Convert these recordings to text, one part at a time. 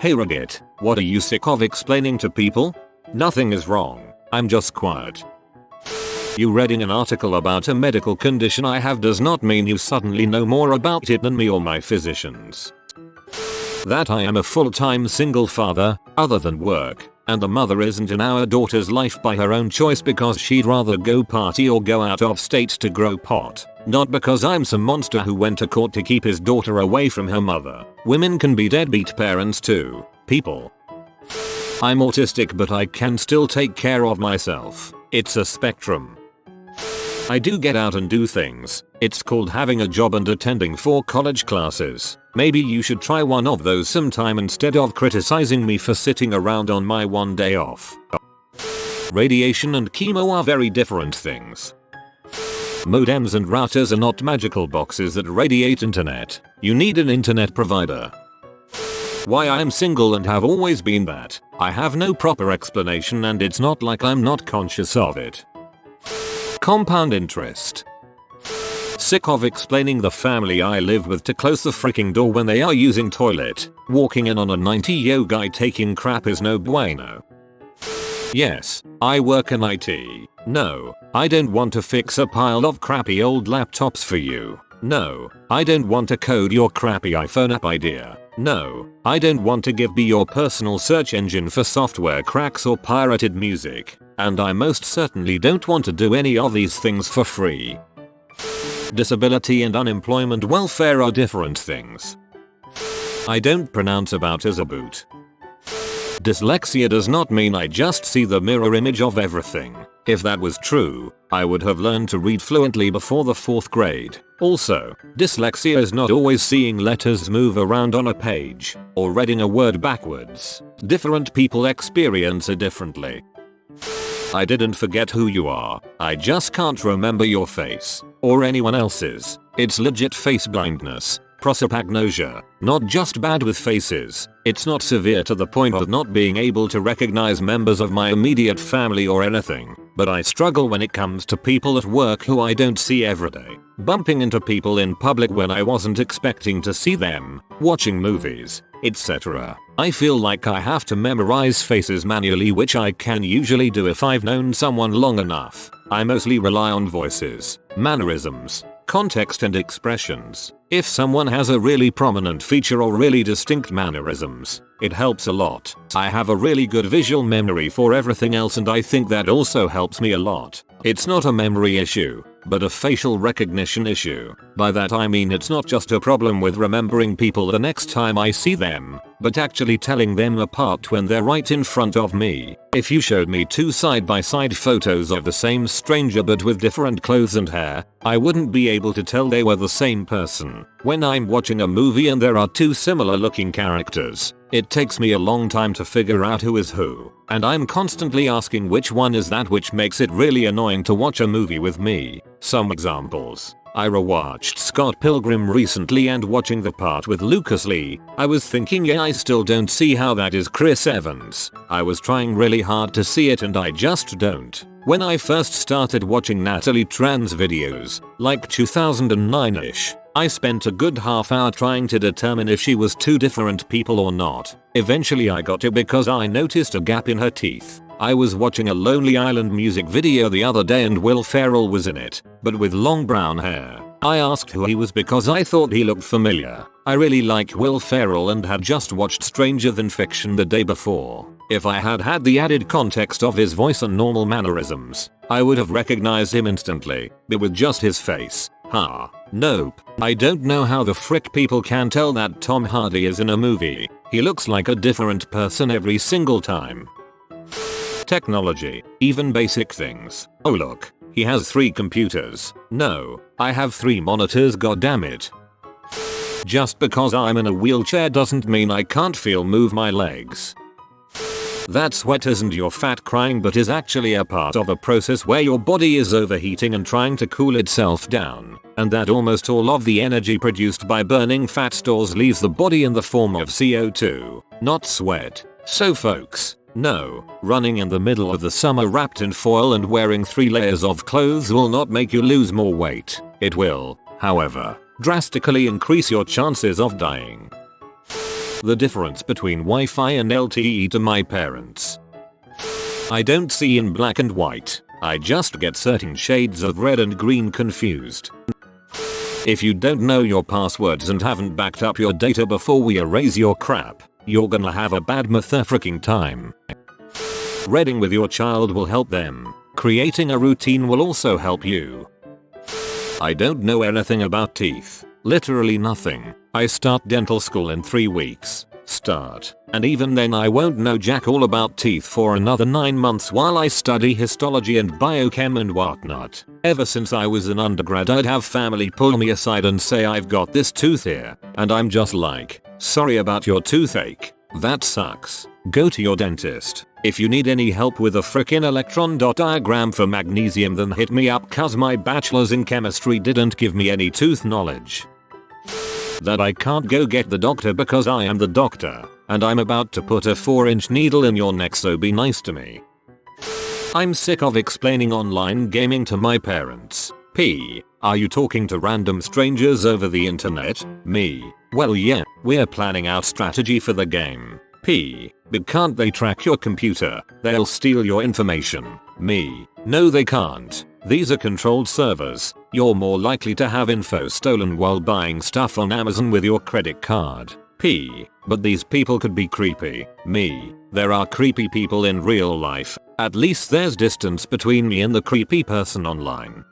Hey Reddit, what are you sick of explaining to people? Nothing is wrong, I'm just quiet. You reading an article about a medical condition I have does not mean you suddenly know more about it than me or my physicians. That I am a full-time single father, other than work, and the mother isn't in our daughter's life by her own choice because she'd rather go party or go out of state to grow pot. Not because I'm some monster who went to court to keep his daughter away from her mother. Women can be deadbeat parents too, people. I'm autistic but I can still take care of myself. It's a spectrum. I do get out and do things. It's called having a job and attending 4 college classes. Maybe you should try one of those sometime instead of criticizing me for sitting around on my one day off. Radiation and chemo are very different things. Modems and routers are not magical boxes that radiate internet. You need an internet provider. Why I am single and have always been that, I have no proper explanation and it's not like I'm not conscious of it. Compound interest. Sick of explaining the family I live with to close the freaking door when they are using toilet. Walking in on a 90-year-old guy taking crap is no bueno. Yes, I work in IT. No, I don't want to fix a pile of crappy old laptops for you. No, I don't want to code your crappy iPhone app idea. No, I don't want to be your personal search engine for software cracks or pirated music. And I most certainly don't want to do any of these things for free. Disability and unemployment welfare are different things. I don't pronounce about as a boot. Dyslexia does not mean I just see the mirror image of everything. If that was true, I would have learned to read fluently before the 4th grade. Also, dyslexia is not always seeing letters move around on a page, or reading a word backwards. Different people experience it differently. I didn't forget who you are, I just can't remember your face, or anyone else's. It's legit face blindness. Prosopagnosia, not just bad with faces. It's not severe to the point of not being able to recognize members of my immediate family or anything, but I struggle when it comes to people at work who I don't see every day. Bumping into people in public when I wasn't expecting to see them, watching movies, etc. I feel like I have to memorize faces manually, which I can usually do if I've known someone long enough. I mostly rely on voices, mannerisms, context and expressions. If someone has a really prominent feature or really distinct mannerisms, it helps a lot. I have a really good visual memory for everything else and I think that also helps me a lot. It's not a memory issue, but a facial recognition issue. By that I mean it's not just a problem with remembering people the next time I see them, but actually telling them apart when they're right in front of me. If you showed me 2 side-by-side photos of the same stranger but with different clothes and hair, I wouldn't be able to tell they were the same person. When I'm watching a movie and there are 2 similar looking characters, it takes me a long time to figure out who is who, and I'm constantly asking which one is that, which makes it really annoying to watch a movie with me. Some examples. I rewatched Scott Pilgrim recently and watching the part with Lucas Lee, I was thinking yeah, I still don't see how that is Chris Evans. I was trying really hard to see it and I just don't. When I first started watching Natalie Tran's videos, like 2009ish, I spent a good half hour trying to determine if she was 2 different people or not. Eventually I got it because I noticed a gap in her teeth. I was watching a Lonely Island music video the other day and Will Ferrell was in it, but with long brown hair. I asked who he was because I thought he looked familiar. I really like Will Ferrell and had just watched Stranger Than Fiction the day before. If I had had the added context of his voice and normal mannerisms, I would have recognized him instantly, but with just his face, nope. I don't know how the frick people can tell that Tom Hardy is in a movie. He looks like a different person every single time. Technology, even basic things. Oh look, he has 3 computers. No, I have 3 monitors, goddammit. Just because I'm in a wheelchair doesn't mean I can't move my legs. That sweat isn't your fat crying but is actually a part of a process where your body is overheating and trying to cool itself down, and that almost all of the energy produced by burning fat stores leaves the body in the form of CO2, not sweat. So folks, no, running in the middle of the summer wrapped in foil and wearing 3 layers of clothes will not make you lose more weight. It will, however, drastically increase your chances of dying. The difference between Wi-Fi and LTE to my parents. I don't see in black and white. I just get certain shades of red and green confused. If you don't know your passwords and haven't backed up your data before we erase your crap, you're gonna have a bad motherfucking time. Reading with your child will help them. Creating a routine will also help you. I don't know anything about teeth. Literally nothing. I start dental school in 3 weeks. And even then I won't know jack all about teeth for another 9 months while I study histology and biochem and whatnot. Ever since I was an undergrad I'd have family pull me aside and say I've got this tooth here, and I'm just like, sorry about your toothache. That sucks. Go to your dentist. If you need any help with a frickin' electron dot diagram for magnesium then hit me up cause my bachelor's in chemistry didn't give me any tooth knowledge. That I can't go get the doctor because I am the doctor, and I'm about to put a 4-inch needle in your neck so be nice to me. I'm sick of explaining online gaming to my parents. P. Are you talking to random strangers over the internet? Me. Well yeah, we're planning out strategy for the game. P. But can't they track your computer? They'll steal your information. Me. No they can't. These are controlled servers. You're more likely to have info stolen while buying stuff on Amazon with your credit card. P. But these people could be creepy. Me. There are creepy people in real life. At least there's distance between me and the creepy person online.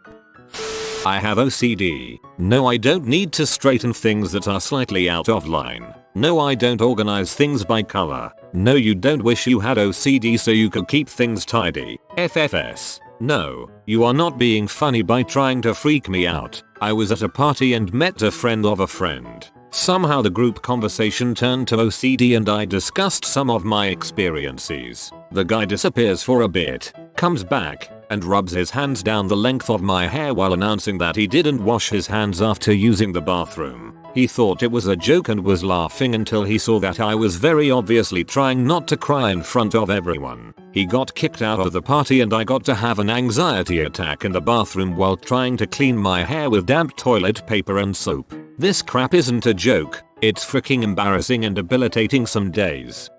I have OCD. No I don't need to straighten things that are slightly out of line. No I don't organize things by color. No you don't wish you had OCD so you could keep things tidy. FFS. No, you are not being funny by trying to freak me out. I was at a party and met a friend of a friend. Somehow the group conversation turned to OCD and I discussed some of my experiences. The guy disappears for a bit, comes back, and rubs his hands down the length of my hair while announcing that he didn't wash his hands after using the bathroom. He thought it was a joke and was laughing until he saw that I was very obviously trying not to cry in front of everyone. He got kicked out of the party and I got to have an anxiety attack in the bathroom while trying to clean my hair with damp toilet paper and soap. This crap isn't a joke, it's freaking embarrassing and debilitating some days.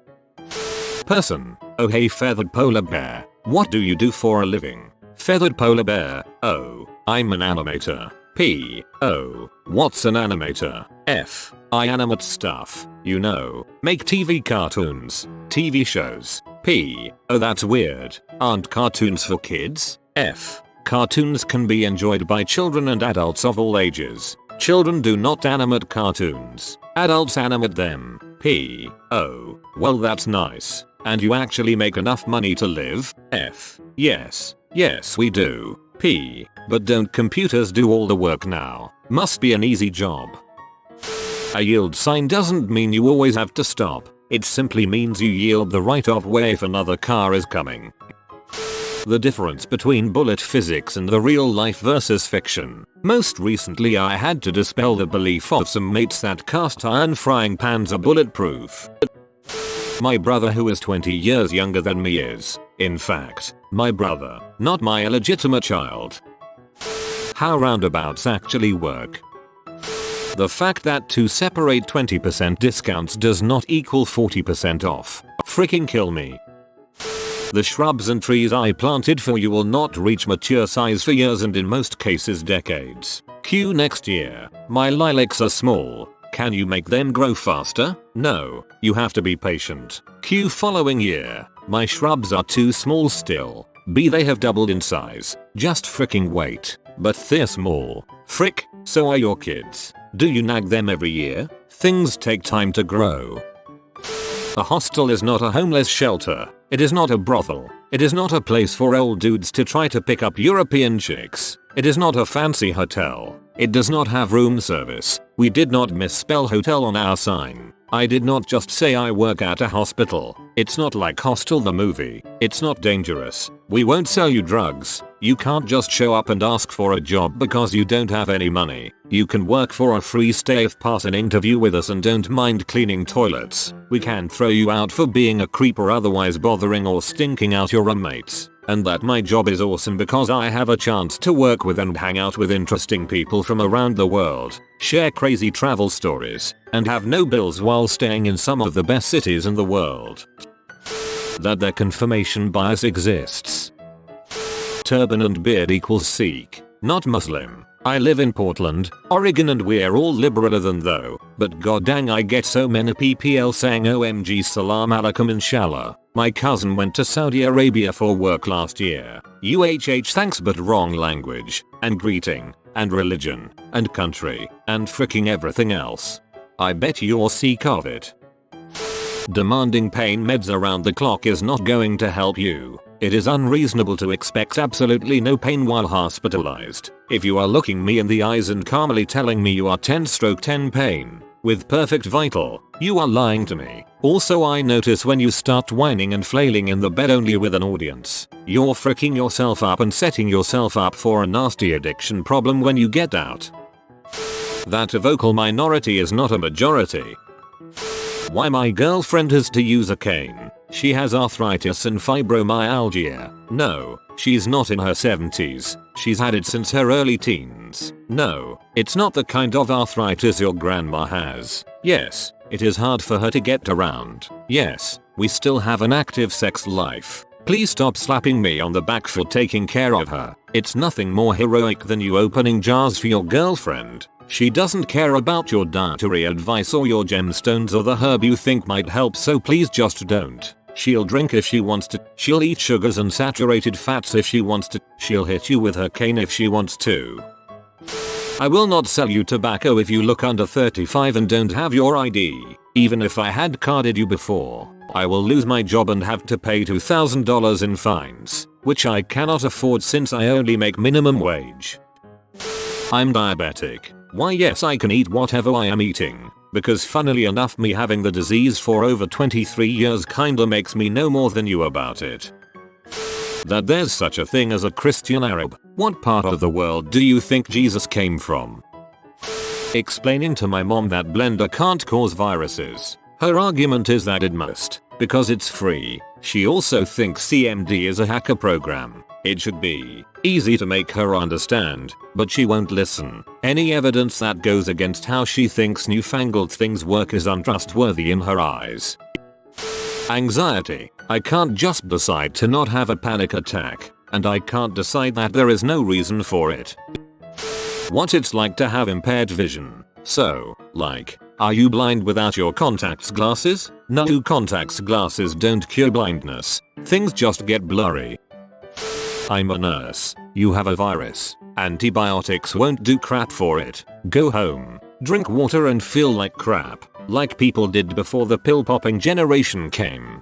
Person. Oh hey feathered polar bear. What do you do for a living? Feathered polar bear. Oh, I'm an animator. P. Oh, what's an animator? F. I animate stuff. You know, make TV cartoons, TV shows. P. Oh that's weird. Aren't cartoons for kids? F. Cartoons can be enjoyed by children and adults of all ages. Children do not animate cartoons. Adults animate them. P. Oh, well that's nice. And you actually make enough money to live? F. Yes. Yes we do. P. But don't computers do all the work now? Must be an easy job. A yield sign doesn't mean you always have to stop. It simply means you yield the right of way if another car is coming. The difference between bullet physics and the real life versus fiction. Most recently I had to dispel the belief of some mates that cast iron frying pans are bulletproof. My brother who is 20 years younger than me is, in fact, my brother, not my illegitimate child. How roundabouts actually work. The fact that to separate 20% discounts does not equal 40% off. Freaking kill me. The shrubs and trees I planted for you will not reach mature size for years and in most cases decades. Q next year. My lilacs are small. Can you make them grow faster? No, you have to be patient. Q following year. My shrubs are too small still. B they have doubled in size. Just fricking wait. But they're small. Frick, so are your kids. Do you nag them every year? Things take time to grow. A hostel is not a homeless shelter. It is not a brothel. It is not a place for old dudes to try to pick up European chicks. It is not a fancy hotel. It does not have room service. We did not misspell hotel on our sign. I did not just say I work at a hospital. It's not like Hostel the movie. It's not dangerous. We won't sell you drugs. You can't just show up and ask for a job because you don't have any money. You can work for a free stay if pass an interview with us and don't mind cleaning toilets. We can throw you out for being a creep or otherwise bothering or stinking out your roommates. and that my job is awesome because I have a chance to work with and hang out with interesting people from around the world, share crazy travel stories, and have no bills while staying in some of the best cities in the world. That their confirmation bias exists. Turban and beard equals Sikh, not Muslim. I live in Portland, Oregon, and we're all liberaler than though, but god dang I get so many PPL saying OMG salam alaikum inshallah. My cousin went to Saudi Arabia for work last year. UHH thanks but wrong language, and greeting, and religion, and country, and freaking everything else. I bet you're sick of it. Demanding pain meds around the clock is not going to help you. It is unreasonable to expect absolutely no pain while hospitalized. If you are looking me in the eyes and calmly telling me you are 10/10 pain, with perfect vital, you are lying to me. Also, I notice when you start whining and flailing in the bed only with an audience, you're freaking yourself up and setting yourself up for a nasty addiction problem when you get out. That a vocal minority is not a majority. Why my girlfriend has to use a cane. She has arthritis and fibromyalgia. No, she's not in her 70s. She's had it since her early teens. No, it's not the kind of arthritis your grandma has. Yes, it is hard for her to get around. Yes, we still have an active sex life. Please stop slapping me on the back for taking care of her. It's nothing more heroic than you opening jars for your girlfriend. She doesn't care about your dietary advice or your gemstones or the herb you think might help, so please just don't. She'll drink if she wants to. She'll eat sugars and saturated fats if she wants to. She'll hit you with her cane if she wants to. I will not sell you tobacco if you look under 35 and don't have your ID. Even if I had carded you before, I will lose my job and have to pay $2,000 in fines, which I cannot afford since I only make minimum wage. I'm diabetic. Why yes, I can eat whatever I am eating, because funnily enough me having the disease for over 23 years kinda makes me know more than you about it. That there's such a thing as a Christian Arab. What part of the world do you think Jesus came from? Explaining to my mom that Blender can't cause viruses. Her argument is that it must, because it's free. She also thinks CMD is a hacker program. It should be easy to make her understand, but she won't listen. Any evidence that goes against how she thinks newfangled things work is untrustworthy in her eyes. Anxiety. I can't just decide to not have a panic attack, and I can't decide that there is no reason for it. What it's like to have impaired vision. So, like, are you blind without your contacts glasses? No, contacts glasses don't cure blindness. Things just get blurry. I'm a nurse. You have a virus. Antibiotics won't do crap for it. Go home, drink water and feel like crap, like people did before the pill popping generation came.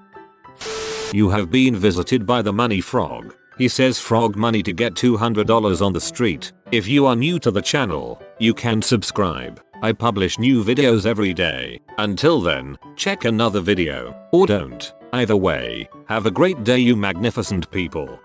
You have been visited by the money frog. He says frog money to get $200 on the street. If you are new to the channel, you can subscribe. I publish new videos every day. Until then, check another video, or don't. Either way, have a great day you magnificent people.